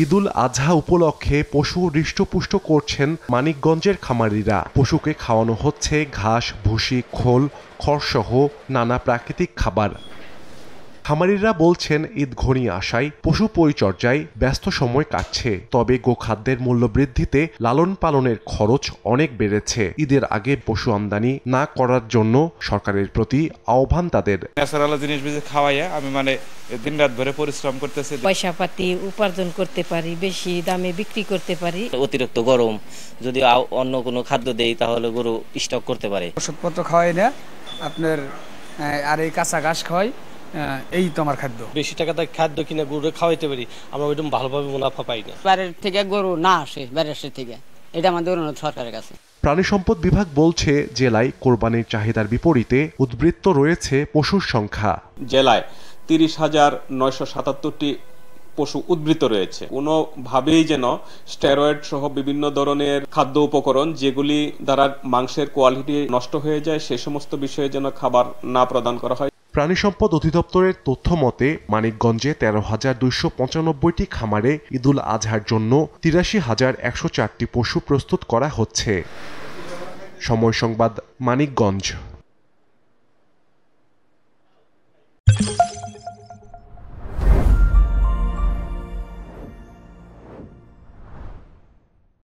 ঈদুল আজহা উপলক্ষে পশু হৃষ্টপুষ্ট করছেন মানিকগঞ্জের খামারিরা। পশুকে খাওয়ানো হচ্ছে ঘাস, ভুসি, খোল, খড়সহ নানা প্রাকৃতিক খাবার। খামারিরা বলছেন ঈদ ঘনিয়ে আসায় পশু পরিচর্যায় ব্যস্ত সময় কাটছে। তবে গোখাদ্যের মূল্য বৃদ্ধিতে লালন পালনের খরচ অনেক বেড়েছে। ঈদের আগে পশু আমদানি না করার জন্য সরকারের প্রতি আহ্বান তাদের। ন্যাচারাল জিনিস বেশি খাওয়াইয়া আমি দিন রাত ধরে পরিশ্রম করতেছি, পয়সা পাতি উপার্জন করতে পারি, বেশি দামে বিক্রি করতে পারি। অতিরিক্ত গরম যদি অন্য কোনো খাদ্য দেই তাহলে গরু স্টক করতে পারে। ওষুধপত্র খাওয়াই না আপনার, আর এই কাঁচা ঘাস খাওয়াই, এই তো আমার খাদ্য। বেশি টাকাতে খাদ্য কিনে গরু খাওয়াইতে পারি, আমরা ওইরকম ভালোভাবে মুনাফা পাই না। বাইরের থেকে গরু না আসে, বাইরের থেকে, এটা আমাদের অনুরোধ সরকারের কাছে। প্রাণী সম্পদ বিভাগ বলছে জেলায় কোরবানির চাহিদার বিপরীতে উদ্বৃত্ত রয়েছে পশুর সংখ্যা। জেলায় 30,977টি পশু উদ্বৃত্ত রয়েছে। কোনোভাবেই যেন স্টেরয়েড সহ বিভিন্ন ধরনের খাদ্য উপকরণ যেগুলি দ্বারা মাংসের কোয়ালিটি নষ্ট হয়ে যায় সে সমস্ত বিষয়ে যেন খাবার না প্রদান করা হয়। প্রাণী সম্পদ অধিদপ্তরের তথ্য মতে মানিকগঞ্জে 13,295টি খামারে ঈদুল আজহার জন্য 83,104টি পশু প্রস্তুত করা হচ্ছে। সময় সংবাদ, মানিকগঞ্জ।